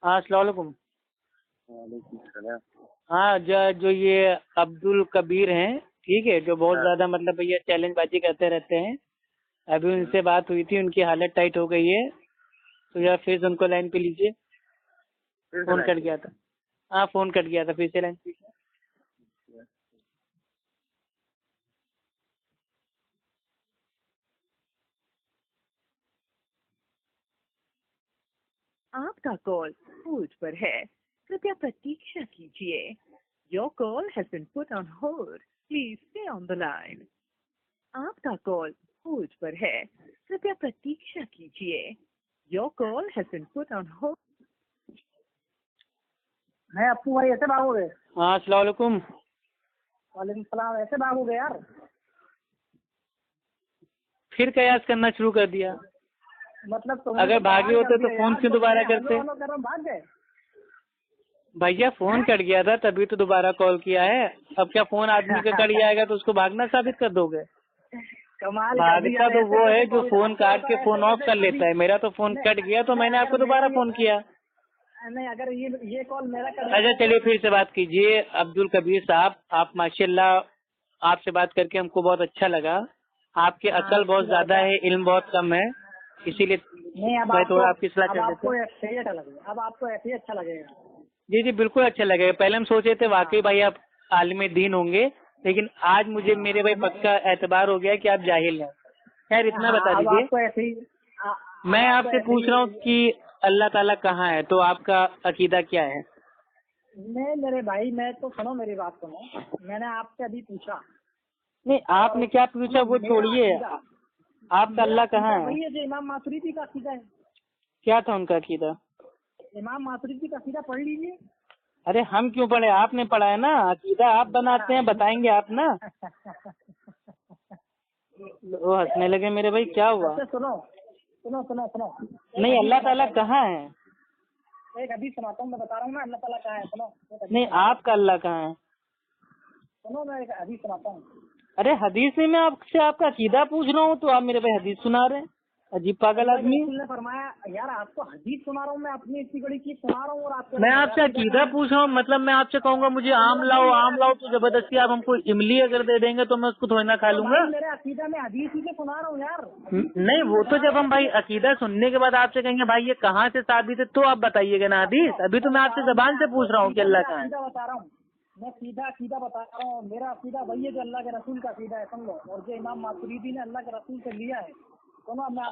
ہاں السلام علیکم. وعلیکم السلام. ہاں جو یہ عبدل کبیر ہیں ٹھیک ہے، جو بہت زیادہ مطلب یہ چیلنج بازی کرتے رہتے ہیں، ابھی ان سے بات ہوئی تھی، ان کی حالت ٹائٹ ہو گئی ہے، تو یا پھر ان کو لائن پہ لیجیے. فون کٹ گیا تھا. ہاں فون کٹ گیا تھا، پھر سے لائن پہ. آپ کا کال ہولڈ پر ہے، کرپیا پرتیکشا کیجیے. Your call has been put on hold, please stay on the line. آپ کا کال ہولڈ پر ہے، کرپیا پرتیکشا کیجیے. Your call has been put on hold. میں ابو بھائی ایسے بھاگو گے؟ ہاں السلام علیکم. وعلیکم السلام. ایسے بھاگو گے یار؟ پھر قیاس کرنا شروع کر دیا. مطلب اگر بھاگے ہوتے تو فون کیوں دوبارہ کرتے؟ بھاگ گئے بھیا فون کٹ گیا تھا تبھی تو دوبارہ کال کیا ہے. اب کیا فون آدمی کا کٹ جائے گا تو اس کو بھاگنا ثابت کر دو گے؟ کمال. بھاگتا تو وہ ہے جو فون کاٹ کے فون آف کر لیتا ہے. میرا تو فون کٹ گیا تو میں نے آپ کو دوبارہ فون کیا. نہیں اگر یہ کال میرا اچھا چلیے پھر سے بات کیجیے. عبدل کبیر صاحب، آپ ماشاء اللہ، آپ سے بات کر کے ہم کو بہت اچھا لگا. آپ کی عقل بہت زیادہ ہے، علم بہت کم ہے، اسی لیے میں تھوڑا آپ کی صلاح کر دیتا ہوں. اب آپ کو ایسے ہی اچھا لگے گا. جی جی بالکل اچھا لگے گا. پہلے ہم سوچے تھے واقعی بھائی آپ عالم دین ہوں گے، لیکن آج مجھے میرے بھائی پکا اعتبار ہو گیا کہ آپ جاہل ہیں. خیر اتنا بتا دیجیے. میں آپ سے پوچھ رہا ہوں کہ اللہ تعالیٰ کہاں ہے، تو آپ کا عقیدہ کیا ہے؟ نہیں میرے بھائی، میں تو سنو میری بات سنو. میں نے آپ سے ابھی پوچھا. نہیں آپ نے کیا پوچھا وہ چھوڑیے. آپ کا اللہ کہاں ہے؟ وہی ہے جو امام ماتریدی کا عقیدہ ہے. کیا تھا ان کا عقیدہ؟ امام ماتریدی کا عقیدہ پڑھ لیجیے. ارے ہم کیوں پڑھے؟ آپ نے پڑھا ہے نا. عقیدہ آپ بناتے ہیں، بتائیں گے آپ نا. وہ ہنسنے لگے میرے بھائی، کیا ہوا؟ سنو سنو سنو سنو. نہیں اللہ تعالیٰ کہاں ہے؟ ایک حدیث سناتا ہوں، میں بتا رہا ہوں نا اللہ تعالیٰ کہاں ہے. سنو. نہیں آپ کا اللہ کہاں ہے؟ سنو میں ایک حدیث سناتا ہوں. ارے حدیث میں آپ سے آپ کا عقیدہ پوچھ رہا ہوں تو آپ میرے بھائی حدیث سنا رہے ہیں. عجیب پاگل آدمی. رسول نے فرمایا یار آپ کو حدیث سنا رہا ہوں، میں اپنی اتنی بڑی چیز سنا رہا ہوں اور آپ میں آپ سے عقیدہ پوچھ رہا ہوں. مطلب میں آپ سے کہوں گا مجھے آم لاؤ تو زبردستی آپ ہم کو املی اگر دے دیں گے تو میں اس کو تھوڑی نہ کھا لوں گا. میرے عقیدہ میں حدیث ہی سے سنا رہا ہوں یار. نہیں وہ تو جب ہم بھائی عقیدہ سننے کے بعد آپ سے کہیں گے بھائی یہ کہاں سے ثابت ہے تو آپ بتائیے گا نا حدیث. ابھی تو میں آپ سے زبان سے پوچھ رہا ہوں کہ اللہ کہاں ہے. بتا رہا ہوں میں، سیدھا عقیدہ بتا رہا ہوں. میرا عقیدہ وہی ہے جو اللہ کے رسول کا عقیدہ ہے، سن لو. اور جو امام ماتریدی نے اللہ کے رسول سے لیا ہے.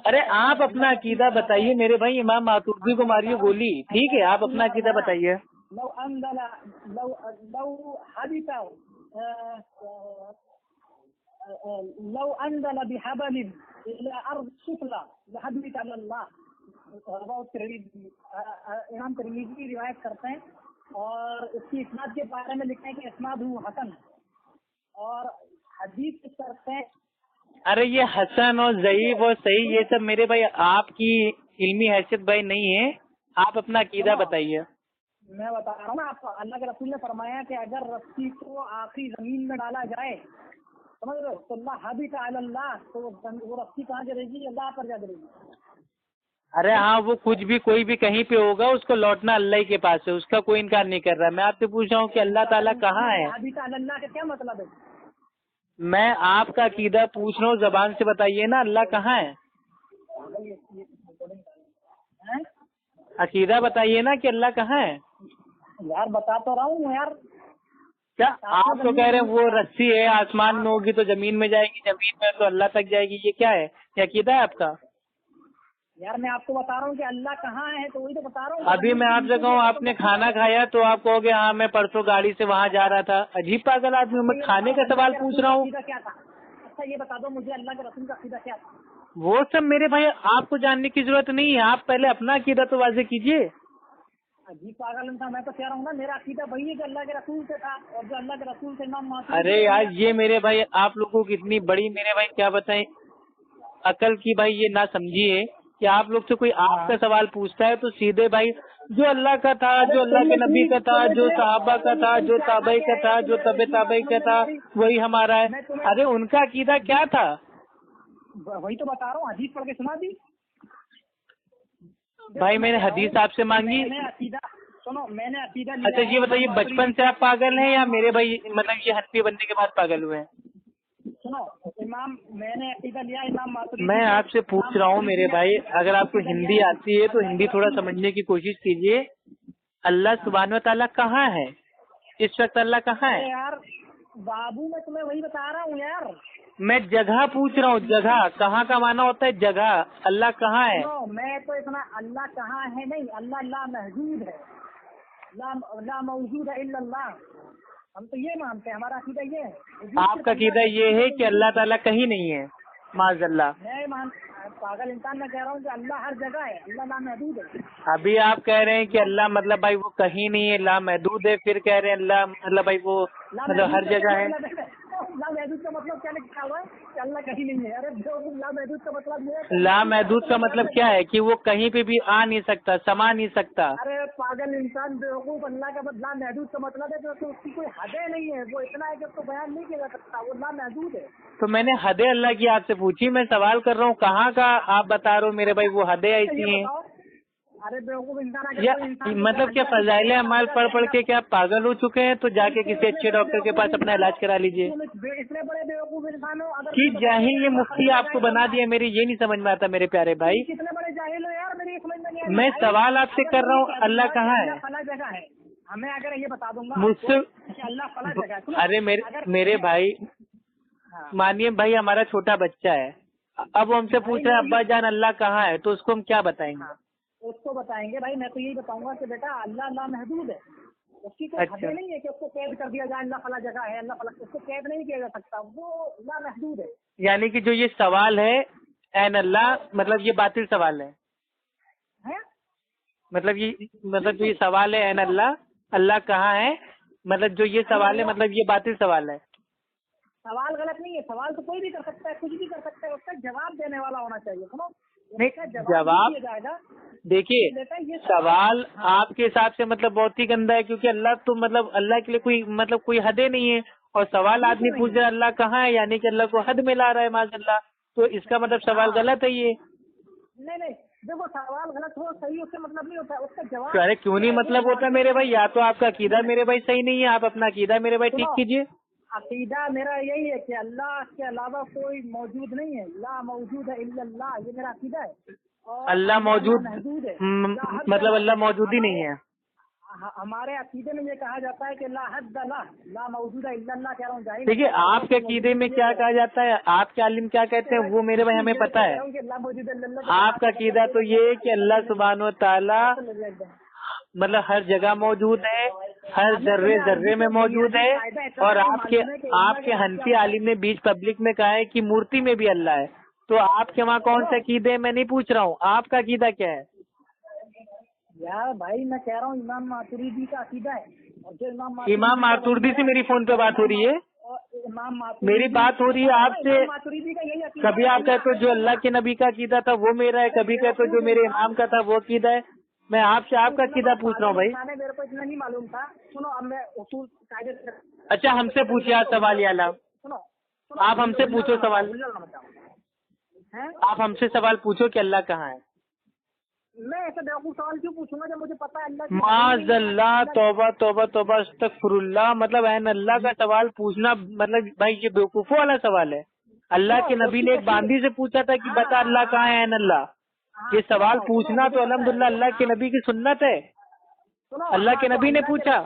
ارے آپ اپنا عقیدہ بتائیے میرے بھائی. امام ماتریدی کو ماریے گولی، ٹھیک ہے آپ اپنا عقیدہ بتائیے. لو انزل بحبل الى ارض سفلى لحبت على الله. امام ترمذی روایت کرتے ہیں اور اس کی اسناد کے بارے میں لکھتے ہیں کہ اسناد حسن، اور حدیث کرتے ہیں. ارے یہ حسن اور ضعیف اور صحیح یہ سب میرے بھائی آپ کی علمی حیثیت بھائی نہیں ہے. آپ اپنا عقیدہ بتائیے. میں بتا رہا ہوں نا آپ کو. اللہ کے رسول نے فرمایا کہ اگر رسی کو آخری زمین میں ڈالا جائے سمجھ رہے تو اللہ حبیت علی اللہ، تو وہ رسی کہاں گرے گی؟ اللہ پر جا گرے گی. ارے ہاں وہ کچھ بھی کوئی بھی کہیں پہ ہوگا، اس کو لوٹنا اللہ ہی کے پاس ہے، اس کا کوئی انکار نہیں کر رہا. میں آپ سے پوچھ رہا ہوں کہ اللہ تعالیٰ کہاں ہے. حبیت علی اللہ کا کیا مطلب ہے؟ میں آپ کا عقیدہ پوچھ رہا ہوں، زبان سے بتائیے نا اللہ کہاں ہے. عقیدہ بتائیے نا کہ اللہ کہاں ہے. یار بتا تو رہا ہوں یار. کیا آپ تو کہہ رہے ہیں وہ رسی ہے آسمان میں ہوگی تو زمین میں جائے گی، زمین میں تو اللہ تک جائے گی. یہ کیا ہے؟ یہ عقیدہ ہے آپ کا؟ یار میں آپ کو بتا رہا ہوں کہ اللہ کہاں ہے تو وہی تو بتا رہا ہوں. ابھی میں آپ سے کہوں آپ نے کھانا کھایا تو آپ کہو گے ہاں میں پرسوں گاڑی سے وہاں جا رہا تھا. عجیب پاگل آدمی. میں کھانے کا سوال پوچھ رہا ہوں. کیا تھا؟ اچھا یہ بتا دو مجھے اللہ کے رسول کا عقیدہ کیا تھا. وہ سب میرے بھائی آپ کو جاننے کی ضرورت نہیں ہے. آپ پہلے اپنا عقیدہ تو واضح کیجیے. عجیب پاگل تھا. میں تو کہہ رہا ہوں نا میرا عقیدہ وہی ہے جو اللہ کے رسول سے تھا اور جو اللہ کے رسول سے امام ماتریدی. ارے یار یہ میرے بھائی آپ لوگوں کی اتنی بڑی میرے بھائی کیا بتائیں عقل کی بھائی یہ نہ سمجھیے کہ آپ لوگ سے کوئی آپ کا سوال پوچھتا ہے تو سیدھے بھائی جو اللہ کا تھا، جو اللہ کے نبی کا تھا، جو صحابہ کا تھا، جو تابعی کا تھا، جو طب تابعی کا تھا وہی ہمارا ہے. ارے ان کا عقیدہ کیا تھا؟ وہی تو بتا رہا ہوں. حدیث پڑھ کے سنا دی. भाई मैंने हदीस आपसे मांगी। मैंने अकीदा सुनो, मैंने अकीदा अच्छा ये बताइए, बचपन से आप पागल हैं या मेरे भाई मतलब ये हनफी बनने के बाद पागल हुए हैं? सुनो इमाम, मैंने अकीदा लिया इमाम मातुरीदी। मैं आपसे पूछ रहा हूँ मेरे भाई, अगर आपको हिंदी आती है तो हिंदी थोड़ा समझने की कोशिश कीजिए। अल्लाह सुब्हान व तआला कहाँ है इस वक्त? अल्लाह कहाँ अरे है? यार बाबू, मैं तुम्हें वही बता रहा हूँ यार। मैं जगह पूछ रहा हूँ, जगह कहाँ का माना होता है जगह। अल्लाह कहाँ है? सुनो, मैं तो इतना अल्लाह कहाँ है नहीं, अल्लाह ला महजूद है, ला मौजूद है इल्लल्लाह। हम तो ये मानते हैं, हमारा अकीदा ये है। आपका अकीदा ये है कि अल्लाह ताला कहीं नहीं है? माज़अल्लाह। मैं पागल इंसान मैं कह रहा हूँ कि अल्लाह हर जगह है, अल्लाह ला महदूद है। अभी आप कह रहे हैं कि अल्लाह मतलब भाई वो कहीं नहीं है, ला महदूद है, फिर कह रहे हैं अल्लाह मतलब भाई वो मतलब हर जगह है। ला महदूद का मतलब क्या लिखा हुआ है कि अल्लाह कहीं नहीं है? अरे ला महदूद का मतलब ये है, ला महदूद का मतलब क्या है? कि वो कहीं पे भी आ नहीं सकता, समा नहीं सकता। अरे पागल इंसान बेवकूफ, अल्लाह का ला महदूद का मतलब है कि उसकी कोई हदें नहीं है, वो इतना है कि उसको बयान नहीं किया जा सकता, वो ला महदूद है। तो मैंने हदें अल्लाह की आपसे पूछी, मैं सवाल कर रहा हूँ कहाँ का आप बता रहे हो मेरे भाई वो हदें ऐसी हैं? अरे बेवकूफ इंसान, अगर या कोई इंसान मतलब क्या फजाइल अमाल पढ़ के क्या आप पागल हो चुके हैं? तो जाके किसी अच्छे डॉक्टर के पास अपना इलाज करा लीजिए। इतने बड़े बेवकूफ इंसान हो, अगर कि जाहिल ये मुफ्ती आपको बना दिया, मेरी ये नहीं समझ में आता मेरे प्यारे भाई। कितने बड़े जाहिल हो यार, मेरी समझ में नहीं आई। मैं सवाल आपसे कर रहा हूँ, अल्लाह कहाँ है? फला जगह है, हमें अगर ये बता दूंगा मुझसे अल्लाह फला जगह है। अरे मेरे भाई मानिए भाई, हमारा छोटा बच्चा है, अब वो हमसे पूछ रहा है अब्बा जान अल्लाह कहाँ है, तो उसको हम क्या बताएंगे? उसको बताएंगे भाई, मैं तो यही बताऊंगा कि बेटा अल्लाह ला महदूद है, उसकी कोई अच्छा। हदें नहीं है कि उसको कैद कर दिया जाए, अल्लाह फला जगह है, अल्लाह फला, उसको कैद नहीं किया जा सकता, वो ला महदूद है। यानी कि जो ये सवाल है ऐन अल्लाह, मतलब ये बातिल सवाल है, हैं? मतलब जो ये सवाल है ऐन अल्लाह, अल्लाह कहाँ है, मतलब जो ये सवाल है मतलब ये बातिल सवाल है। सवाल गलत नहीं है, सवाल तो कोई भी कर सकता है, कुछ भी कर सकता है, उसका जवाब देने वाला होना चाहिए। सुनो, नहीं, जवाब दिया जाएगा। देखिए, सवाल आपके हिसाब से मतलब बहुत ही गंदा है, क्योंकि अल्लाह तो मतलब अल्लाह के लिए कोई हदें नहीं है, और सवाल आदमी पूछ रहा है अल्लाह कहाँ है, यानी कि अल्लाह को हद में ला रहा है माज़अल्लाह, तो इसका मतलब सवाल गलत है ये। नहीं, देखो सवाल गलत हो सही उससे मतलब नहीं होता, उसका जवाब। अरे क्यों नहीं मतलब होता मेरे भाई? या तो आपका अकीदा मेरे भाई सही नहीं है, आप अपना अकीदा मेरे भाई ठीक कीजिए। अकीदा मेरा यही है कि अल्लाह के अलावा कोई मौजूद नहीं है, ला मौजूद है इल्लल्लाह, ये मेरा अकीदा है। और अल्लाह मौजूद महदूद है, मतलब अल्लाह मौजूद ही नहीं है। हमारे अकीदे में ये कहा जाता है कि ला हद ला मौजूद है इल्लल्लाह। कह रहा हूँ जाहिल। देखिए, आपके अकीदे में क्या कहा जाता है, आपके आलिम क्या कहते हैं, वो मेरे भाई हमें पता है। आपका अकीदा तो ये है कि अल्लाह सुब्हान व तआला मतलब हर जगह मौजूद है, हर जर्रे जर्रे में मौजूद है, और आपके हनफी आलिम ने बीच पब्लिक में कहा है कि मूर्ति में भी अल्लाह है। तो आपके वहाँ कौन से अकीदे? मैं नहीं पूछ रहा हूँ, आपका अकीदा क्या है? यार भाई मैं कह रहा हूँ इमाम मातुरीदी का अकीदा है, और जो इमाम मातुरीदी से मेरी फोन पे बात हो रही है, मेरी बात हो रही है आपसे। मातुरीदी का यही अकीदा। कभी आप कहते हो जो अल्लाह के नबी का अकीदा था वो मेरा है, कभी कहते हो जो मेरे इमाम का था वो अकीदा है। मैं आपसे आपका अकीदा पूछ रहा हूँ भाई। मेरे को इतना नहीं मालूम था। सुनो, अब मैं उसूल कायदे से। अच्छा, हमसे पूछिए आप सवाल या अल्लाह, सुनो, आप हमसे पूछो सवाल, आप हमसे सवाल पूछो कि अल्लाह कहाँ है। मैं ऐसा बेवकूफ सवाल क्यों पूछूंगा जब मुझे पता है अल्लाह। माज़अल्लाह, तौबा तौबा तौबा, अस्तगफिरुल्लाह। मतलब ऐन अल्लाह का सवाल पूछना मतलब भाई ये बेवकूफों वाला सवाल है। अल्लाह के नबी ने एक बांदी से पूछा था कि बता अल्लाह कहाँ है ऐन अल्लाह। ये सवाल पूछना तो अल्हम्दुलिल्लाह अल्लाह के नबी की सुन्नत है, अल्लाह के नबी ने पूछा।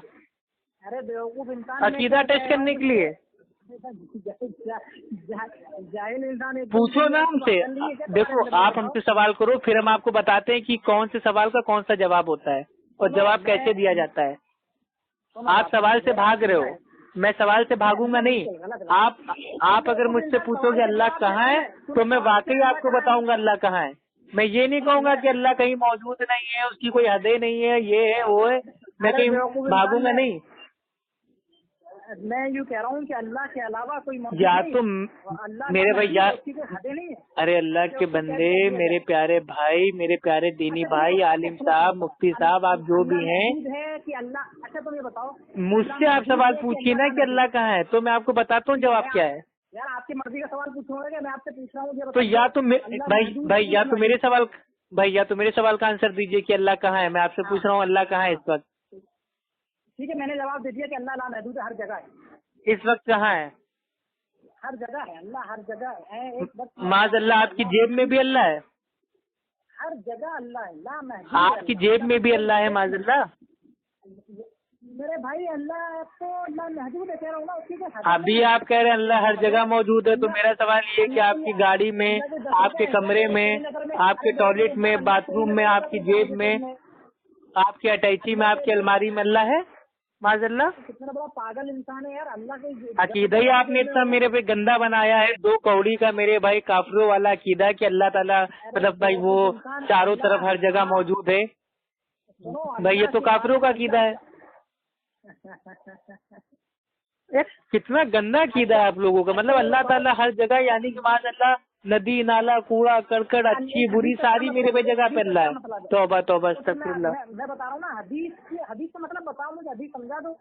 अरे बेवकूफ इंसान, अकीदा टेस्ट करने के लिए जाहिल इंसान पूछो ना हमसे। देखो, आप हमसे सवाल करो, फिर हम आपको बताते हैं कि कौन से सवाल का कौन सा जवाब होता है और जवाब कैसे दिया जाता है। आप सवाल से भाग रहे हो, मैं सवाल से भागूंगा नहीं। आप अगर मुझसे पूछोगे अल्लाह कहाँ है, तो मैं वाकई आपको बताऊंगा अल्लाह कहाँ है। मैं ये नहीं कहूंगा कि अल्लाह कहीं मौजूद नहीं है, उसकी कोई हदें नहीं है, ये है वो है, मैं कहीं भागूंगा नहीं। मैं यूँ कह रहा हूँ कि अल्लाह के अलावा कोई या तो मेरे भाई या नहीं है। अरे अल्लाह के बंदे, मेरे प्यारे भाई, मेरे प्यारे दीनी भाई, आलिम साहब, मुफ्ती साहब, आप जो भी हैं कि अल्लाह। अच्छा तुम ये बताओ, मुझसे आप सवाल पूछिए ना कि अल्लाह कहाँ है, तो मैं आपको बताता हूँ जवाब क्या है। यार आपकी मर्जी का सवाल पूछूंगा, मैं आपसे पूछ रहा हूँ। तो या तो भाई या तो मेरे सवाल भैया तो मेरे सवाल का आंसर दीजिए कि अल्लाह कहाँ है। मैं आपसे पूछ रहा हूँ अल्लाह कहाँ है इस वक्त। ठीक है, मैंने जवाब दे दिया कि अल्लाह लामहदूद हर जगह है, इस वक्त कहाँ है? हर जगह है, अल्लाह हर जगह है। एक वक्त माज अल्लाह आपकी जेब में भी अल्लाह है? हर जगह अल्लाह है, लामहदूद। आपकी जेब में भी अल्लाह है माज अल्लाह? मेरे भाई अल्लाह तो लामहदूद है, कह रहा हूँ ना, उसकी कोई हद अभी आप कह रहे हैं अल्लाह हर जगह मौजूद है, तो मेरा सवाल ये कि आपकी गाड़ी में, आपके कमरे में, आपके टॉयलेट में, बाथरूम में, आपकी जेब में, आपकी अटैची में, आपकी अलमारी में अल्लाह है माज़अल्लाह? कितना बड़ा पागल इंसान है यार, अल्लाह के अकीदा ही आपने इतना मेरे पे गंदा बनाया है, दो कौड़ी का मेरे भाई काफिरों वाला अकीदा कि अल्लाह ताला मतलब भाई वो चारों तरफ हर जगह मौजूद है। भाई ये तो काफिरों का अकीदा है। कितना गंदा अकीदा है आप लोगों का। मतलब अल्लाह ताला हर जगह, यानी कि माज़अल्लाह नदी नाला कूड़ा करकट अच्छी बुरी सारी मेरे पे जगह पे अल्लाह है। तौबा तौबा अस्तगफिरुल्लाह। मैं बता रहा हूँ ना, हदीस का मतलब बताओ मुझे, हदीस समझा दो।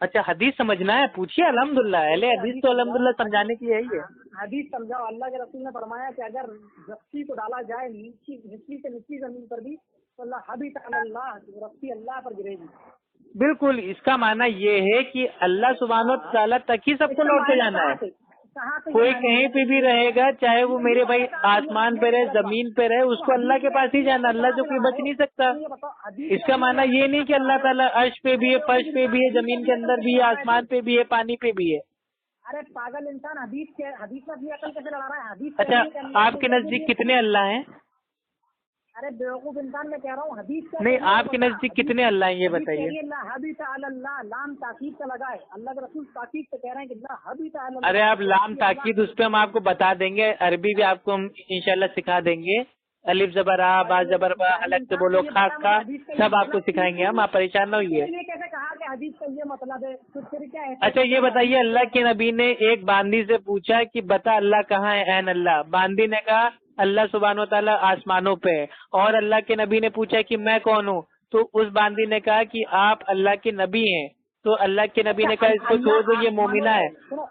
अच्छा हदीस समझना है, पूछिए। अल्हम्दुलिल्लाह, अहले हदीस तो अल्हम्दुलिल्लाह समझाने की यही है। हदीस समझाओ। अल्लाह के रसूल ने फरमाया कि अगर रस्सी को डाला जाए निचली से निचली जमीन पर भी तो अल्लाह हबीत अल्लाह, रस्सी अल्लाह पर गिरेगी। बिल्कुल, इसका माना ये है कि अल्लाह सुब्हानो तआला तक ही सबको लौट के जाना है। कोई कहीं पे भी रहेगा, चाहे वो मेरे भाई आसमान पे रहे, जमीन पे रहे, उसको अल्लाह के पास ही जाना। अल्लाह से कोई बच नहीं सकता। इसका माना ये नहीं कि अल्लाह ताला अर्श पे भी है, फर्श पे भी है, जमीन के अंदर भी है, आसमान पे भी है, पानी पे भी है। अरे पागल इंसान, हदीस में अपनी अकल कैसे लड़ा रहा है? हदीस अच्छा आपके नजदीक कितने अल्लाह हैं? अरे बेवकूफ इंसान, मैं कह रहा हूँ हदीस नहीं, आपके नजदीक कितने अल्लाह हैं ये बताइए। लाम ताकीद का लगा है, अल्लाह के रसूल ताकीद से कह रहे हैं कि अल्लाह हबीत अल्लाह। अरे आप लाम ताकीद उस पे हम आपको बता देंगे, अरबी भी आपको हम इंशाल्लाह सिखा देंगे। अलिफ जबर आ, बा जबर बा, अलग से बोलो, खास का सब आपको सिखाएंगे हम, आप परेशान न होइए। ये कैसे कहा कि हदीस का ये मतलब है? फिर क्या है? अच्छा ये बताइए, अल्लाह के नबी ने एक बांदी से पूछा कि बता अल्लाह कहाँ है ऐन अल्लाह। बांदी ने कहा अल्लाह सुब्हानो तआला आसमानों पे है। और अल्लाह के नबी ने पूछा कि मैं कौन हूँ, तो उस बांदी ने कहा कि आप अल्लाह के नबी हैं। तो अल्लाह के नबी ने कहा इसको छोड़ दो, ये मोमिना है।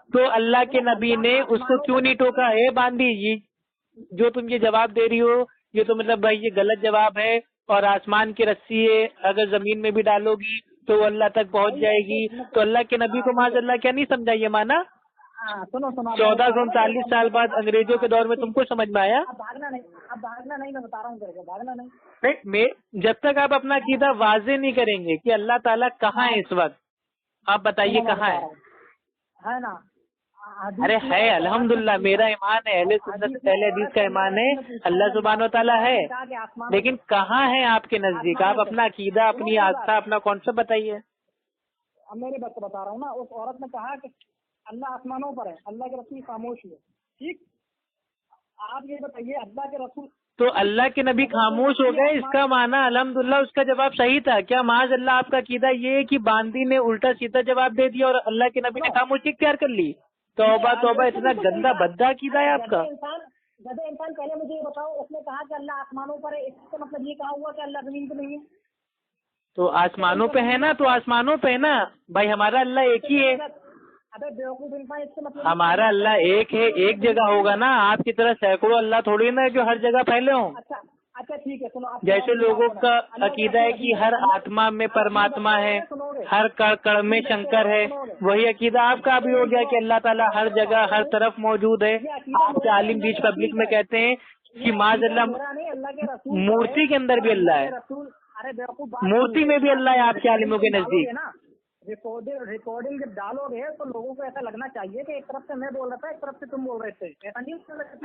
तो अल्लाह के नबी ने उसको क्यों नहीं टोका? हे बांदी, ये जो तुम ये जवाब दे रही हो ये तो मतलब भाई ये गलत जवाब है। और आसमान की रस्सी है, अगर जमीन में भी डालोगी तो वो अल्लाह तक पहुंच जाएगी। तो अल्लाह के नबी को माज़अल्लाह क्या नहीं समझा ये माना? सुनो 1439 साल बाद अंग्रेजों के दौर में तुमको समझ में आया? अब भागना नहीं, मैं बता रहा हूँ तेरे को, भागना नहीं। नहीं, जब तक आप अपना अकीदा वाजे नहीं करेंगे कि अल्लाह ताला कहाँ है इस वक्त, आप बताइए कहाँ है ना? अरे है, अल्हम्दुलिल्लाह मेरा ईमान है, अहले सुन्नत अहले हदीस का ईमान है, अल्लाह सुब्हानो तआला है। लेकिन कहाँ है आपके नजदीक? आप अपना अकीदा, अपनी आस्था, अपना कॉन्सेप्ट बताइए। अब मेरे बच्चे बता रहा हूँ ना, उस औरत ने कहा कि अल्लाह आसमानों पर है, अल्लाह के रसूल खामोश हुए। ठीक, आप ये बताइए अल्लाह के रसूल तो अल्लाह के नबी खामोश हो गए, इसका माना अल्हम्दुलिल्लाह उसका जवाब सही था क्या? माज अल्लाह आपका अकीदा ये है कि बांदी ने उल्टा सीधा जवाब दे दिया और अल्लाह के नबी ने खामोशी इख्तियार कर ली? तौबा तौबा, इतना गंदा भद्दा अकीदा है आपका। गधे इंसान पहले मुझे ये बताओ, उसने कहा कि अल्लाह आसमानों पर है, इसका मतलब ये कहा हुआ कि अल्लाह जमीन पे नहीं है? तो आसमानों पे है ना, तो आसमानों पे है ना भाई, हमारा अल्लाह एक ही है। अबे बेवकूफ इंसान, इसका मतलब हमारा अल्लाह एक है, एक जगह होगा ना। आपकी तरह सैकड़ों अल्लाह थोड़ी ना है जो हर जगह फैले हों। अच्छा ठीक है, सुनो। जैसे लोगों का अकीदा है कि हर आत्मा में परमात्मा है, हर कण कण में शंकर है, वही अकीदा आपका भी हो गया कि अल्लाह ताला हर जगह हर तरफ मौजूद है। आपके आलिम बीच पब्लिक में कहते हैं कि माज़अल्लाह मूर्ति के अंदर भी अल्लाह है, मूर्ति में भी अल्लाह है आपके आलिमों के नजदीक। रिकॉर्डिंग जब डालोगे तो लोगों को ऐसा लगना चाहिए कि एक तरफ से मैं बोल रहा था, एक तरफ से तुम बोल रहे थे, ऐसा नहीं।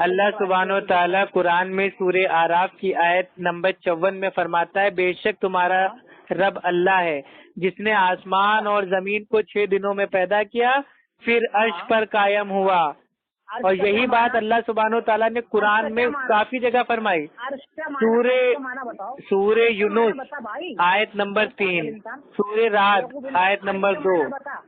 अल्लाह सुब्हानो तआला कुरान में सूरे आराफ की आयत नंबर 54 में फरमाता है, बेशक तुम्हारा रब अल्लाह है जिसने आसमान और जमीन को 6 दिनों में पैदा किया, फिर अर्श पर कायम हुआ। और यही बात अल्लाह सुब्हानो तआला ने कुरान में काफी जगह फरमाई। सूरे यूनुस आयत नंबर 3, सूरे रात आयत नंबर 2,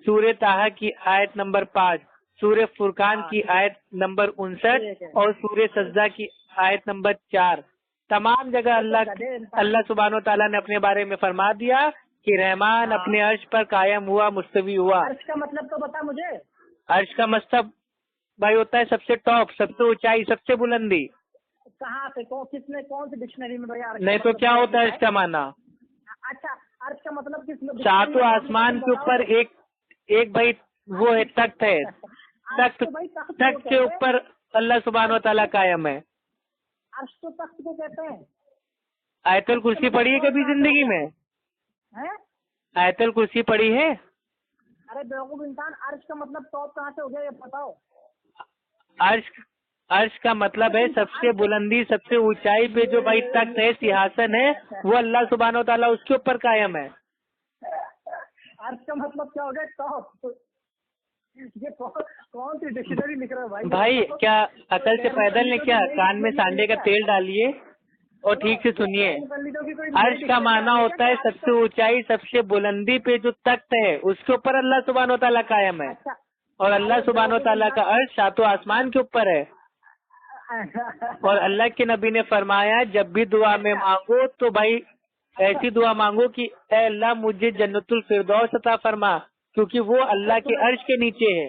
सूरे ताहा की आयत नंबर 5, सूरे फुरकान की आयत नंबर 59 और सूरे सज्दा की आयत नंबर 4। तमाम जगह अल्लाह सुब्हानो तआला ने अपने बारे में फरमा दिया कि रहमान अपने अर्श पर कायम हुआ, मुस्तवी हुआ। अर्श का मतलब तो बता मुझे। अर्श का मतलब भाई होता है सबसे टॉप, सबसे ऊंचाई, सबसे बुलंदी। कहाँ से किसने कौन सी डिक्शनरी में भैया? नहीं तो क्या होता है इसका माना? अच्छा, अर्श का मतलब किस? सातों आसमान के ऊपर एक भाई वो है, तख्त है, तख्त के ऊपर अल्लाह सुब्हान व तआला कायम है। अर्श तो तख्त को कहते हैं। आयतुल कुर्सी पढ़ी है कभी जिंदगी में? हैं? आयतुल कुर्सी पढ़ी है? अरे बेवकूफ इंसान, अर्श का मतलब टॉप कहाँ से हो गया ये बताओ। अर्श का मतलब है सबसे बुलंदी, सबसे ऊंचाई पे जो भाई तख्त है, सिंहासन है, वो अल्लाह सुब्हान व तआला उसके ऊपर कायम है। अर्श का मतलब क्या हो गया? टॉप। ये कौन सी डिक्शनरी लिख रहे हो भाई? भाई क्या अकल से पैदल ने क्या? कान में सांडे का तेल डालिए और ठीक से सुनिए। अर्श का माना होता है सबसे ऊंचाई, सबसे बुलंदी पे जो तख्त है उसके ऊपर अल्लाह सुब्हान व तआला कायम है। और अल्लाह सुब्हान व तआला का अर्श सातों आसमान के ऊपर है। और अल्लाह के नबी ने फरमाया जब भी दुआ में मांगो तो भाई ऐसी दुआ मांगो कि ऐ अल्लाह मुझे जन्नतुल फिरदौस अता फरमा, क्योंकि वो अल्लाह के अर्श के नीचे है।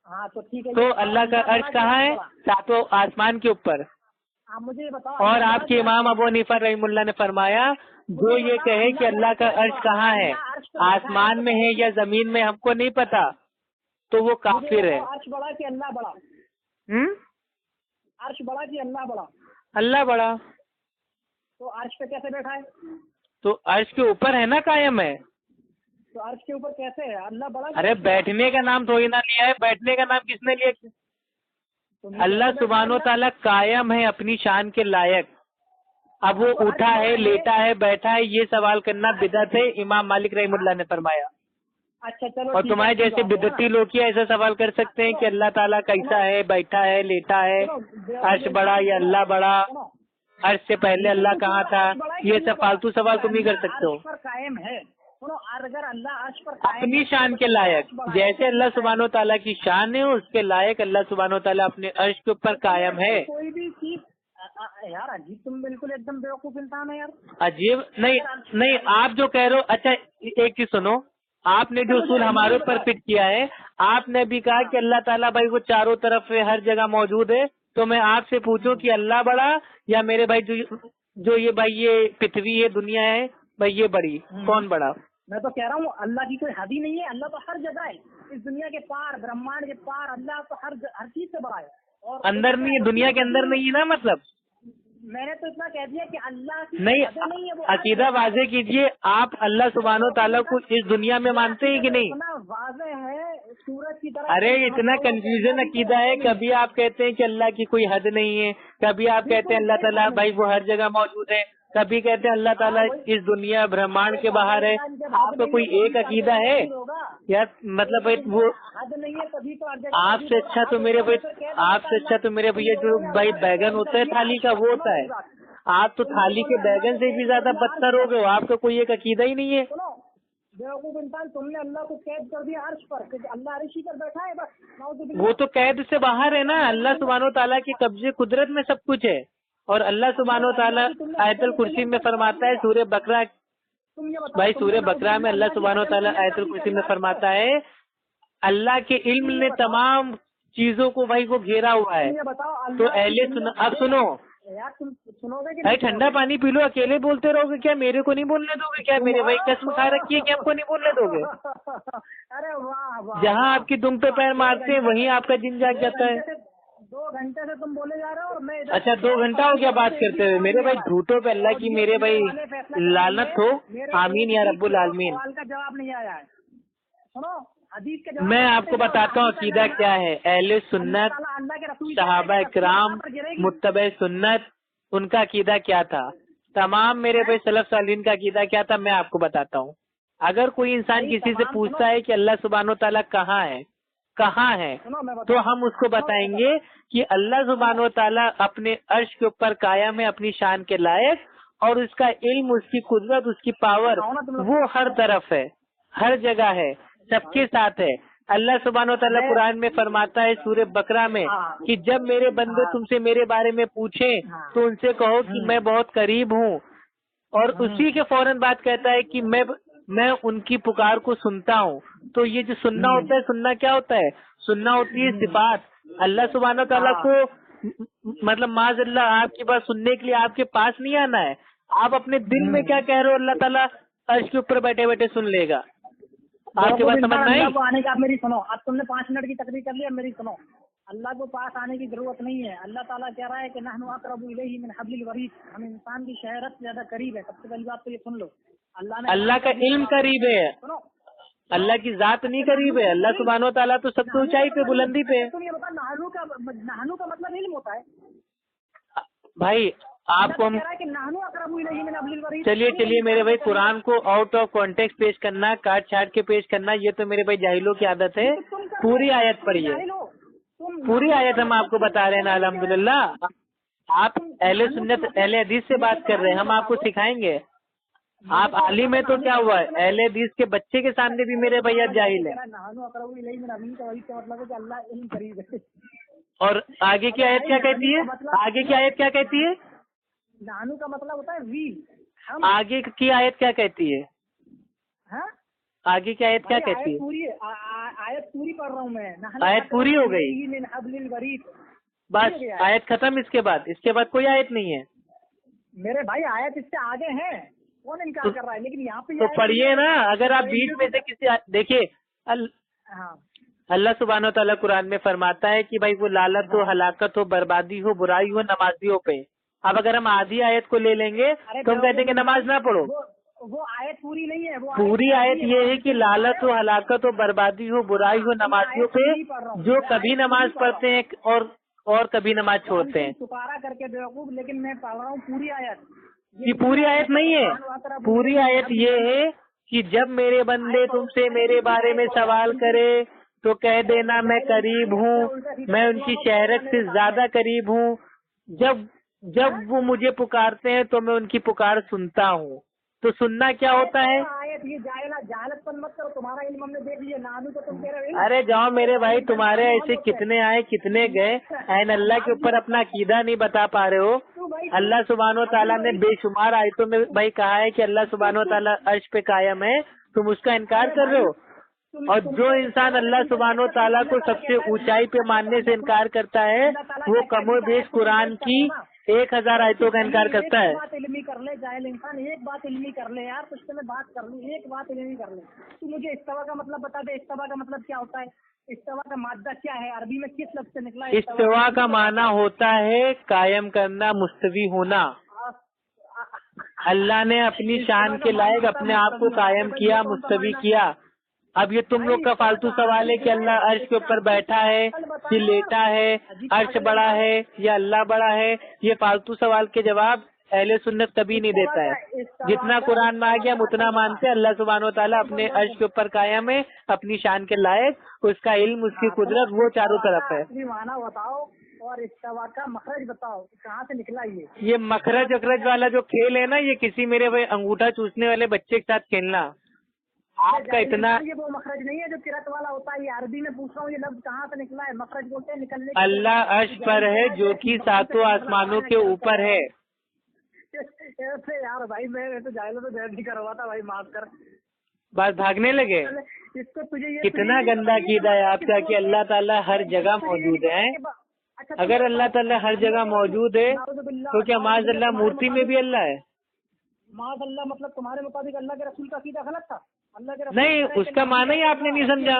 हाँ तो ठीक है। तो अल्लाह का अर्श कहाँ है? सातों आसमान के ऊपर। आप मुझे ये बताओ। और आपके इमाम अबू हनीफा रहमुल्लाह ने फरमाया जो ये कहे कि अल्लाह का अर्श कहाँ है, आसमान में है या जमीन में, हमको नहीं पता, तो वो काफिर है। अर्श बड़ा कि अल्लाह बड़ा? अर्श बड़ा कि अल्लाह बड़ा? अल्लाह बड़ा। तो अर्श पे कैसे बैठा है? तो अर्श के ऊपर है ना, कायम है। तो अर्श के ऊपर कैसे है? अल्लाह बड़ा? अरे बैठने का नाम थोड़ी ना लिया है, बैठने का नाम किसने लिया? अल्लाह सुब्हान व तआला कायम है अपनी शान के लायक। अब वो उठा है, लेटा है, बैठा है, ये सवाल करना बिदअत है, इमाम मालिक रहमुल्लाह ने फरमाया। अच्छा चलो। और तुम्हारे जैसे बिदअती लोग क्या ऐसा सवाल कर सकते हैं कि अल्लाह ताला कैसा है, बैठा है, लेटा है, अर्श बड़ा या अल्लाह बड़ा, अर्श से पहले अल्लाह कहाँ था? ये सब फालतू सवाल तुम ही कर सकते हो। कायम है। अगर अल्लाह अर्श पर अपनी शान के लायक, जैसे अल्लाह सुब्हान व तआला की शान है उसके लायक अल्लाह सुब्हान व तआला अपने अर्श के ऊपर कायम है। कोई भी चीज यार अजीब, तुम बिल्कुल एकदम बेवकूफ इंसान है यार। अजीब नहीं आप जो कह रहे हो। अच्छा एक चीज सुनो, आपने जो उसूल हमारे ऊपर फिट किया है, आपने भी कहा कि अल्लाह ताला भाई वो चारों तरफ है, हर जगह मौजूद है। तो मैं आपसे पूछूं कि अल्लाह बड़ा या मेरे भाई जो ये भाई ये पृथ्वी है, दुनिया है भाई, ये बड़ी, कौन बड़ा? मैं तो कह रहा हूँ अल्लाह की कोई हद ही नहीं है। अल्लाह तो हर जगह है, इस दुनिया के पार, ब्रह्मांड के पार। अल्लाह तो हर चीज से बड़ा है। और अंदर नहीं है, दुनिया के अंदर नहीं है ना, मतलब मैंने तो इतना कह दिया कि अल्लाह की नहीं है वो। अकीदा वाजे कीजिए, आप अल्लाह सुब्हान व तआला को इस दुनिया में मानते हैं कि नहीं? वाजे है सूरज की तरह। अरे इतना कंफ्यूजन अकीदा है, कभी आप कहते हैं कि अल्लाह की कोई हद नहीं है, कभी आप कहते हैं अल्लाह ताला भाई वो हर जगह मौजूद है, कभी कहते हैं अल्लाह ताला इस दुनिया ब्रह्मांड के बाहर है। आपका कोई एक अकीदा है यार? मतलब वो हद नहीं है तभी तो आपसे अच्छा तो मेरे भैया जो भाई बैगन होता है थाली का, वो होता है। आप तो थाली के बैगन से भी ज्यादा बदतर हो गए हो। आपका कोई एक अकीदा ही नहीं है। बेवकूफ इंसान, तुमने अल्लाह को कैद कर दिया अर्श पर, क्योंकि अल्लाह अर्श पर बैठा है बस। वो तो कैद से बाहर है ना। अल्लाह सुब्हान व तआला के कब्जे कुदरत में सब कुछ है। और अल्लाह सुब्हान व तआला आयतुल कुर्सी में फरमाता है, सूरह बकरा भाई, सूरह बकरा में अल्लाह सुब्हान व तआला आयतुल कुर्सी में फरमाता है अल्लाह के इल्म ने तमाम चीजों को भाई वो घेरा हुआ है। तो अब सुनो यार, तुम सुनोगे कि भाई? ठंडा पानी पी लो, अकेले बोलते रहोगे क्या? मेरे को नहीं बोलने दोगे क्या? मेरे भाई कसम खा रखी है कि आपको नहीं बोलने दोगे? अरे वाह, जहाँ आपकी दुम पे पैर मारते हैं वहीं आपका दिन जाग जाता है। 2 घंटे से तुम बोले जा रहे हो और मैं अच्छा 2 घंटा हो गया बात करते हुए। मेरे भाई झूठों पे अल्लाह की मेरे भाई लानत हो, आमीन या रब्बुल आलमीन। सवाल का जवाब नहीं आया है। सुनो, हदीस के जवाब मैं आपको बताता हूँ अकीदा क्या है। अहले सुन्नत, सहाबा इकराम, मुत्तबे सुन्नत, उनका अकीदा क्या था, तमाम मेरे भाई सलफ सालिन का अकीदा क्या था, मैं आपको बताता हूँ। अगर कोई इंसान किसी से पूछता है कि अल्लाह सुब्हान व तआला कहाँ है, तो हम उसको बताएंगे कि अल्लाह सुब्हान व तआला अपने अर्श के ऊपर कायम है अपनी शान के लायक, और उसका इल्म, उसकी कुदरत, उसकी पावर वो हर तरफ है, हर जगह है, सबके साथ है। अल्लाह सुब्हान व तआला कुरान में फरमाता है सूरह बकरा में कि जब मेरे बंदे तुमसे मेरे बारे में पूछें तो उनसे कहो कि मैं बहुत करीब हूँ। और उसी के फौरन बात कहता है कि मैं उनकी पुकार को सुनता हूँ। तो ये जो सुनना होता है, सुनना क्या होता है? सुनना होती है सिफात। अल्लाह सुब्हान व तआला को مطلب معاذ اللہ آپ کی بات سننے کے لیے آپ کے پاس نہیں آنا ہے، آپ اپنے دل میں کیا کہہ رہے ہو اللہ تعالیٰ عرش کے اوپر بیٹھے بیٹھے سن لے گا. آپ کے پاس سمجھ میں آئی؟ اللہ کو آنے کا، آپ میری سنو، اب تم نے 5 منٹ کی تقریر کر لی، اب میری سنو. اللہ کو پاس آنے کی ضرورت نہیں ہے. اللہ تعالیٰ کہہ رہا ہے کہ نحن اقرب الیہ من حبل الورید، ہم انسان کی شہرت سے زیادہ قریب ہے. سب سے پہلی بات تو یہ سن لو. اللہ کا علم قریب ہے، سنو، اللہ کی ذات نہیں قریب ہے. اللہ سبحانہ و تعالیٰ تو سب سے اونچائی پہ، بلندی پہ. تم یہ بتا، نحنو کا مطلب علم ہوتا ہے بھائی آپ کو ہم نحنو اقرب الیہ من حبل الورید. چلیے میرے بھائی، قرآن کو آؤٹ آف کانٹیکسٹ پیش کرنا، کاٹ چھاٹ کے پیش کرنا، یہ تو میرے بھائی جاہلوں کی عادت ہے. پوری آیت پڑھیے، پوری آیت ہم آپ کو بتا رہے ہیں نا. الحمدللہ آپ اہل سنت اہل حدیث سے بات کر رہے ہیں، ہم آپ کو سکھائیں گے. آپ عالم ہے تو کیا ہوا ہے، اہل حدیث کے بچے کے سامنے بھی میرے بھیا جاہل ہے. نحنو اقرب الیہ من حبل الورید کا مطلب ہے کہ اللہ علم قریب ہے. اور آگے کی آیت کیا کہتی ہے؟ آگے کی آیت کیا کہتی ہے؟ نحنو کا مطلب ہوتا ہے وی. آگے کی آیت کیا کہتی ہے؟ ہاں آگے کی آیت کیا کہتی ہے؟ آیت پوری پڑھ رہا ہوں میں. آیت پوری ہو گئی، من حبل الورید. بس آیت ختم. اس کے بعد کوئی آیت نہیں ہے میرے بھائی آیت اس سے آگے ہیں، کون انکار کر رہا ہے؟ لیکن یہاں پہ تو پڑھیے نا. اگر آپ بیچ میں سے کسی دیکھیے ہاں اللہ سبحانہ و تعالیٰ قرآن میں فرماتا ہے کہ بھائی وہ لالت ہو، ہلاکت ہو، بربادی ہو، برائی ہو نمازیوں پہ. اب اگر ہم آدھی آیت کو لے لیں گے تو ہم کہتے ہیں کہ نماز نہ پڑھو. وہ آیت پوری نہیں ہے. وہ پوری آیت یہ ہے کہ لالت ہو، ہلاکت ہو، بربادی ہو، برائی ہو نمازیوں پہ جو کبھی نماز پڑھتے ہیں اور کبھی نماز چھوڑتے ہیں. پکارا کر کے بیوقوف، لیکن میں پڑھ رہا ہوں پوری آیت. یہ پوری آیت نہیں ہے. پوری آیت یہ ہے کہ جب میرے بندے تم سے میرے بارے میں سوال کرے تو کہہ دینا میں قریب ہوں، میں ان کی شہرت سے زیادہ قریب ہوں. جب وہ مجھے پکارتے ہیں تو میں ان کی پکار سنتا ہوں. تو سننا کیا ہوتا ہے؟ یہ جہالت پن مت کرو، تمہارا علم ہم نے دیکھ لیا. نانو تو تم کہہ رہے ہو. ارے جاؤ میرے بھائی، تمہارے ایسے کتنے آئے کتنے گئے، این اللہ کے اوپر اپنا عقیدہ نہیں بتا پا رہے ہو. اللہ سبحانہ و تعالیٰ نے بے شمار آیتوں میں بھائی کہا ہے کہ اللہ سبحانہ و تعالیٰ عرش پہ قائم ہے، تم اس کا انکار کر رہے ہو. اور جو انسان اللہ سبحانہ و تعالیٰ کو سب سے اونچائی پہ ماننے سے انکار کرتا ہے وہ کم و بیش قرآن کی 1000 آیتوں کا انکار کرتا ہے. ایک بات علمی کر لے جاہل انسان، ایک بات علمی کر لے یار. کچھ میں بات کر لوں، ایک بات علمی کر لے. تو مجھے استوا کا مطلب بتا دے. استوا کا مطلب کیا ہوتا ہے؟ استوا کا مادہ کیا ہے؟ عربی میں کس لفظ سے نکلا ہے؟ استوا کا معنی ہوتا ہے قائم کرنا، مستوی ہونا. اللہ نے اپنی شان کے لائق اپنے آپ کو قائم کیا، مستوی کیا. اب یہ تم لوگ کا فالتو سوال ہے کہ اللہ عرش کے اوپر بیٹھا ہے کہ لیٹا ہے، عرش بڑا ہے یا اللہ بڑا ہے. یہ فالتو سوال کے جواب اہل سنت کبھی نہیں دیتا ہے. جتنا قرآن میں آ گیا ہم اتنا مانتے ہیں. اللہ سبحانہ و تعالیٰ اپنے عرش کے اوپر قائم ہے، اپنی شان کے لائق، اس کا علم، اس کی قدرت وہ چاروں طرف ہے. معنی بتاؤ اور استوا کا مخرج بتاؤ، کہاں سے نکلا یہ مخرج اخرج والا جو کھیل ہے نا، یہ کسی میرے بھائی انگوٹھا چوسنے والے بچے کے ساتھ کھیلنا. آپ کا اتنا یہ وہ مخرج نہیں ہے جو کرت والا ہوتا ہے. یہ عربی میں پوچھ رہا ہوں، یہ لفظ کہاں سے نکلا ہے؟ مخرج بولتے ہیں نکلنے. اللہ عرش پر ہے جو کہ 7 آسمانوں کے اوپر ہے. یار بھائی میں تو جاہلوں تو نہیں کروا تھا بھائی، معاف کر. بس بھاگنے لگے. اس کو تجھے کتنا گندا عقیدہ ہے آپ کا کہ اللہ تعالیٰ ہر جگہ موجود ہے. اگر اللہ تعالیٰ ہر جگہ موجود ہے تو کیا معاذ اللہ مورتی میں بھی اللہ ہے؟ معاذ اللہ مطلب تمہارے مطابق اللہ کے رسول کا عقیدہ غلط تھا؟ نہیں، اس کا معنی ہی آپ نے نہیں سمجھا.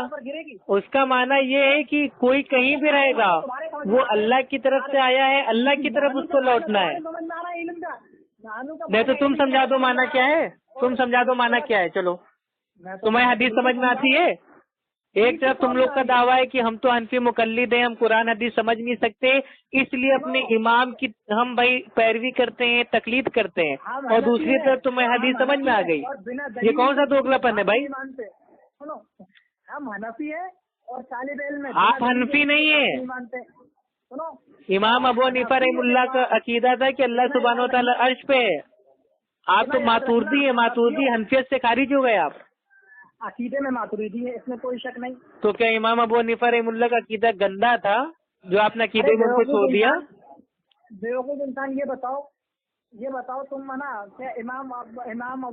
اس کا معنی یہ ہے کہ کوئی کہیں بھی رہے گا وہ اللہ کی طرف سے آیا ہے، اللہ کی طرف اس کو لوٹنا ہے. نہیں تو تم سمجھا دو معنی کیا ہے، تم سمجھا دو معنی کیا ہے. چلو تمہیں حدیث سمجھ میں آتی ہے. ایک طرف تم لوگ کا دعویٰ ہے کہ ہم تو حنفی مقلد ہیں، ہم قرآن حدیث سمجھ نہیں سکتے، اس لیے اپنے امام کی ہم بھائی پیروی کرتے ہیں، تقلید کرتے ہیں. اور دوسری طرف تمہیں حدیث سمجھ میں آ گئی. یہ کون سا دوگلا پن ہے بھائی؟ ہم حنفی ہیں اور طالب علم. آپ حنفی نہیں ہیں. امام ابو حنیفہ رحمہ اللہ کا عقیدہ تھا کہ اللہ سبحانہ و تعالیٰ عرش پہ ہے. آپ تو ماتوردی ہیں، ماتوردی حنفیت سے خارج ہو گئے. آپ عقیدے میں ماتوریدی ہے، اس میں کوئی شک نہیں. تو کیا امام ابو حنیفہ رحمہ اللہ کا عقیدہ گندا تھا جو آپ نے عقیدے میں ان کو چھوڑ دیا؟ بیوقوف انسان یہ بتاؤ تم ہے نا کیا امام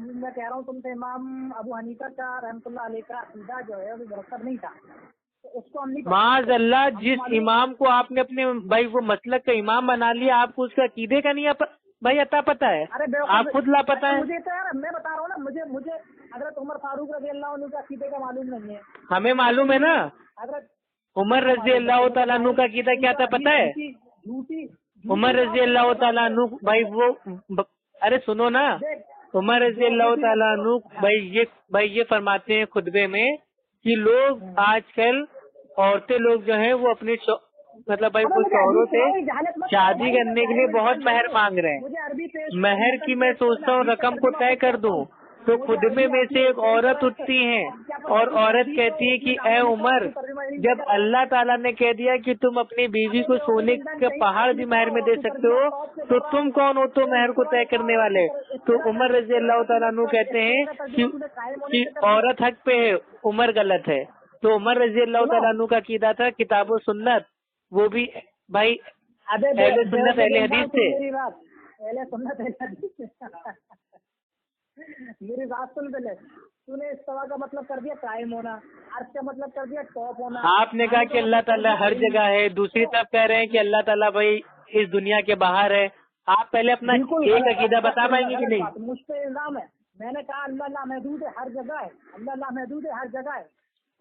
میں کہہ رہا ہوں تم سے امام ابو حنیفہ کا رحمۃ اللہ علیہ کا عقیدہ جو ہے وہ مرتب نہیں تھا. تو उसको हम नहीं माज अल्लाह, जिस इमाम को आपने अपने भाई वो मसलक का इमाम बना लिया, आपको उसका अकीदे का नहीं भाई अता पता है, अरे आप खुद लापता है। मुझे तो यार मैं बता रहा हूँ ना, मुझे हजरत उमर फारूक रज़ी अल्लाह अन्हु का अकीदे का मालूम नहीं है। हमें मालूम है ना, हजरत उमर रजी अल्लाह तआला अन्हु का अकीदा क्या था पता है? झूठी उमर रजी अल्लाह तआला अन्हु भाई वो अरे सुनो ना, उमर रजी अल्लाह तआला अन्हु भाई ये फरमाते हैं खुतबे में कि लोग आजकल औरतें लोग जो हैं वो अपनी मतलब भाई कुछ शौहरों से शादी करने के लिए बहुत महर मांग रहे हैं। महर की मैं सोचता हूँ रकम को तय कर दूं, तो खुदबे में से एक औरत उठती है और औरत कहती है कि ए उमर, जब अल्लाह ताला ने कह दिया कि तुम अपनी बीवी को सोने का पहाड़ भी महर में दे सकते हो, तो तुम कौन हो तो महर को तय करने वाले? तो उमर रजी अल्लाह तआला अन्हु कहते हैं कि औरत हक पे है, उमर गलत है। तो उमर रजी अल्लाह तआला अन्हु का कीदा था किताब सुन्नत, वो भी भाई अहले सुन्नत अहले हदीस थे। अहले सुन्नत अहले हदीस मेरी बात सुन पहले, तूने इस्तिवा का मतलब कर दिया कायम होना, अर्श का मतलब कर दिया टॉप होना। आपने कहा कि अल्लाह ताला हर जगह है, दूसरी तरफ कह रहे हैं कि अल्लाह ताला भाई इस दुनिया के बाहर है। आप पहले अपना एक अकीदा बता पाएंगे कि नहीं? मुझ पे इल्जाम है, मैंने कहा अल्लाह लामहदूद है, हर जगह है, अल्लाह लामहदूद है, हर जगह है।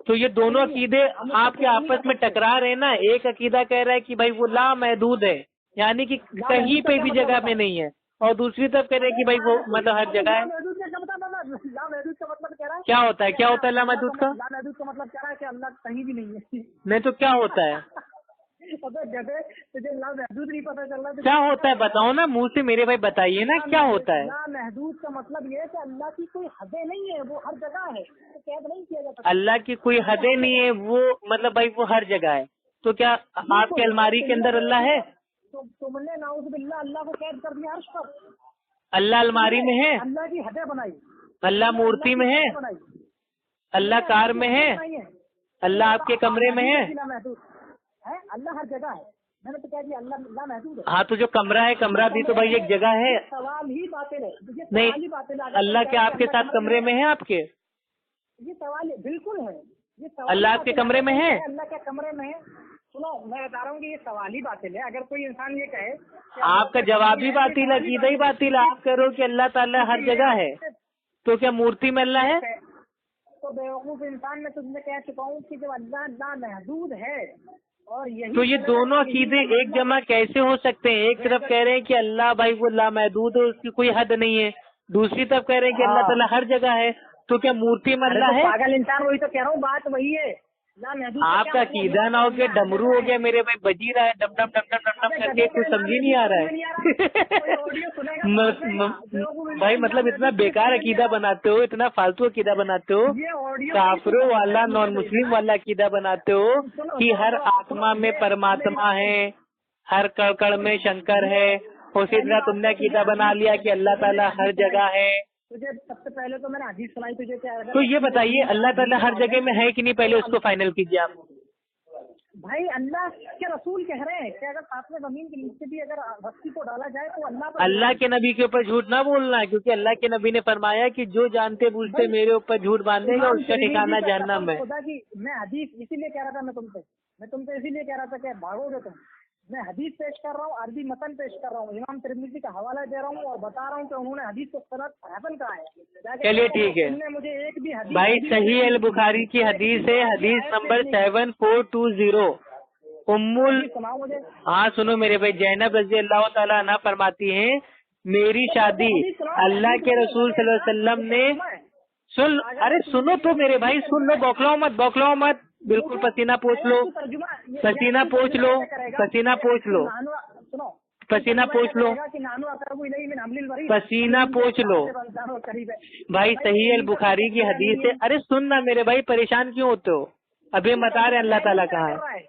तो ये दोनों अकीदे आपके आपस में टकरा रहे हैं ना। एक अकीदा कह रहा है कि भाई वो लामहदूद है, यानी कि कहीं पे भी जगह में नहीं है, और दूसरी तरफ कह रहे हैं कि भाई वो मतलब हर जगह है। लामहदूद का मतलब कह रहा है क्या होता है, क्या होता है लामहदूद का? लामहदूद का मतलब कह रहा है कि अल्लाह कहीं भी नहीं है। नहीं तो क्या होता है? तुझे लामहदूद नहीं पता चल रहा? क्या होता है बताओ ना, मुंह से मेरे भाई बताइए ना क्या होता है। लामहदूद का मतलब ये है कि अल्लाह की कोई हदें नहीं है, वो हर जगह है, तो कैद नहीं किया जा सकता। अल्लाह की कोई हदें नहीं है, वो मतलब भाई वो हर जगह है। तो क्या आपके अलमारी के अंदर अल्लाह है? तो तुमने नाउज़ुबिल्लाह अल्लाह को कैद कर दिया अर्श पर। अल्लाह अलमारी में है, अल्लाह की हदें बनाई, अल्लाह मूर्ति में है, अल्लाह कार में है, अल्लाह आपके कमरे में है। अल्लाह हर जगह है, मैंने तो कह दिया अल्लाह लामहदूद है। हाँ तो जो कमरा है, कमरा भी तो भाई एक जगह है। सवाल ही बातिल है, नहीं, अल्लाह के आपके साथ कमरे में है आपके? ये सवाल बिल्कुल है, ये सवाल अल्लाह आपके कमरे में है? अल्लाह के कमरे में है। सुनो मैं बता रहा हूँ कि ये सवाल ही बातिल है। अगर कोई इंसान ये कहे आपका जवाब ही बातिल है, अकीदा ही बातिल है। आप कह रहे हो कि अल्लाह ताला हर जगह है, तो क्या मूर्ति में अल्लाह है? तो बेवकूफ इंसान मैं तुमसे कह चुका हूँ कि जब अल्लाह लामहदूद है और यही तो ये दोनों अकीदे एक जमा कैसे हो सकते हैं? एक तरफ कह रहे हैं कि अल्लाह भाई वो लामहदूद है, उसकी कोई हद नहीं है, दूसरी तरफ कह रहे हैं कि अल्लाह ताला हर जगह है, तो क्या मूर्ति में अल्लाह है? पागल इंसान, वही तो कह रहा हूँ, बात वही है। आपका अकीदा ना हो गया डमरू हो गया मेरे भाई, बजी रहा है डम डम डम डम डम डम करके, कुछ समझ ही नहीं आ रहा है। भाई मतलब इतना बेकार अकीदा बनाते हो, इतना फालतू अकीदा बनाते हो, काफिरों वाला नॉन मुस्लिम वाला अकीदा बनाते हो कि हर आत्मा में परमात्मा है, हर कण में शंकर है। उसी तरह तुमने अकीदा बना लिया कि अल्लाह ताला हर जगह है। तुझे सबसे पहले तो मैंने हदीस सुनाई, तुझे क्या? तो ये बताइए अल्लाह ताला हर जगह में है कि नहीं, पहले उसको फाइनल कीजिए आप। भाई अल्लाह के रसूल कह रहे हैं कि अगर साथ में जमीन के नीचे भी अगर हस्ती को डाला जाए तो अल्लाह के नबी के ऊपर झूठ ना बोलना है, क्योंकि अल्लाह के नबी ने फरमाया कि जो जानते बूझते मेरे ऊपर झूठ बांधेगा उसका ठिकाना जहन्नम है। खुदा की मैं हदीस इसीलिए कह रहा था, मैं तुमसे इसीलिए कह रहा था कि भागोगे तुम। मैं हदीस पेश कर रहा हूँ, अरबी मतन पेश कर रहा हूँ, इमाम तिरमिज़ी का हवाला दे रहा हूँ और बता रहा हूँ कि उन्होंने हदीस को सनद हसन कहा है। चलिए ठीक है मुझे एक भी हदीस भाई, सही अल बुखारी की हदीस है, हदीस नंबर 7420 उम्मुल। हाँ सुनो मेरे भाई, जैनब रजी अल्लाह ताला अन्हा फरमाती हैं मेरी शादी अल्लाह के रसूल सल्लल्लाहु अलैहि वसल्लम ने अरे सुनो तो मेरे भाई, सुन लो, बौखलाओ मत, बिल्कुल पसीना पोंछ लो, पसीना पोंछ लो, पसीना पोंछ लो, पसीना पोंछ लो, पसीना पोंछ लो भाई। सही अल बुखारी की हदीस है। अरे सुन ना मेरे भाई, परेशान क्यों होते हो? अभी बता रहे अल्लाह ताला कहाँ है।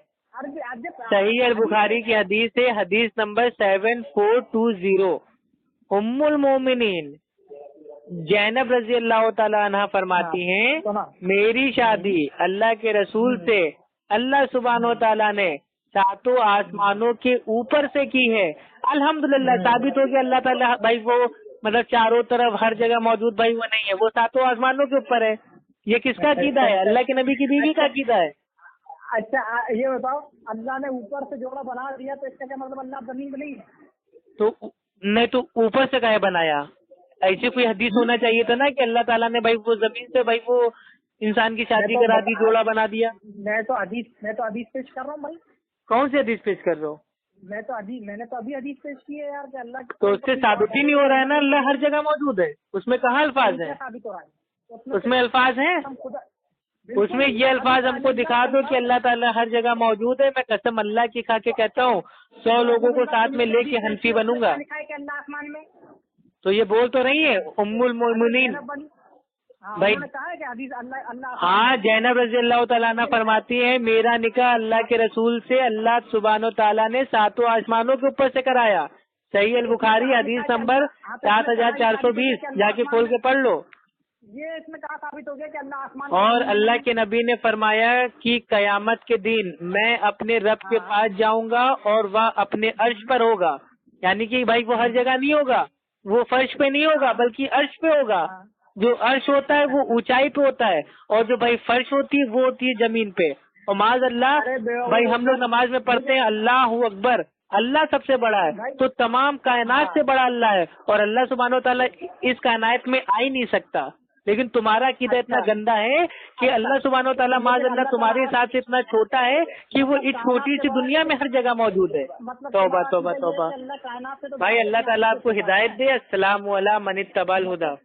सही अल बुखारी की हदीस है, हदीस नंबर 7420 उम्मुल मोमिनीन जैनब रजी अल्लाह ताला अन्हा फरमाती हैं मेरी शादी अल्लाह के रसूल से अल्लाह सुब्हानो व तआला ने 7 आसमानों के ऊपर से की है। अल्हम्दुलिल्लाह, साबित हो गया अल्लाह ताला भाई वो मतलब चारों तरफ हर जगह मौजूद भाई वो नहीं है, वो 7 आसमानों के ऊपर है। ये किसका अकीदा है? अल्लाह के नबी की बीवी का अकीदा है। अच्छा ये बताओ, अल्लाह ने ऊपर से जोड़ा बना दिया तो इसका क्या मतलब अल्लाह जमीन में नहीं है? तो नहीं तो ऊपर से काहे बनाया? ऐसे कोई हदीस होना चाहिए था ना कि अल्लाह ताला ने भाई वो जमीन से भाई वो इंसान की शादी करा दी, जोड़ा बना दिया। मैं तो हदीस पेश कर रहा हूँ भाई। कौन सी हदीस पेश कर रहे हो? मैंने तो अभी हदीस पेश की है यार कि अल्लाह तो उससे साबित ही नहीं हो रहा है ना अल्लाह हर जगह मौजूद है। उसमें कहाँ अल्फाज क्या है? साबित हो रहा है? उसमें अल्फाज हैं? हम खुदा उसमें ये अल्फाज हमको दिखा दो कि अल्लाह ताला हर जगह मौजूद है। मैं कसम अल्लाह की खा के कहता हूँ 100 लोगों को साथ में लेके हनफी बनूंगा। लिखा है कि अल्लाह आसमान में। तो ये बोल तो रही है उम्मुल मोमिनीन भाई। उन्होंने कहा है कि हदीस अल्लाह हाँ, जैनब रज़ी अल्लाह ताला अन्हा फरमाती है मेरा निकाह अल्लाह के रसूल से अल्लाह सुब्हानो ताला ने 7 आसमानों के ऊपर से कराया। सही अल बुखारी हदीस नंबर 7420, जाके खोल के पढ़ लो। ये इसमें कहा साबित हो गया कि अल्लाह आसमान और अल्लाह के नबी ने फरमाया कि कयामत के दिन मैं अपने रब के पास जाऊंगा और वह अपने अर्श पर होगा। यानी कि भाई वो हर जगह नहीं होगा, वो फर्श पे नहीं होगा बल्कि अर्श पे होगा। जो अर्श होता है वो ऊंचाई पे होता है और जो भाई फर्श होती है वो होती है जमीन पे। और माज अल्लाह भाई हम लोग नमाज में पढ़ते हैं अल्लाह अकबर, अल्लाह सबसे बड़ा है तो तमाम कायनात से बड़ा अल्लाह है और अल्लाह सुब्हानो तआला इस कायनात में आ ही नहीं सकता। लेकिन तुम्हारा अकीदा इतना गंदा है कि अल्लाह सुब्हानो तआला माज अल्लाह तुम्हारे हिसाब से इतना छोटा है कि वो इस छोटी सी दुनिया में हर जगह मौजूद है। तौबा तौबा तौबा। भाई अल्लाह ताला आपको हिदायत दे। अस्सलामु अला मन इत्तबअल हुदा।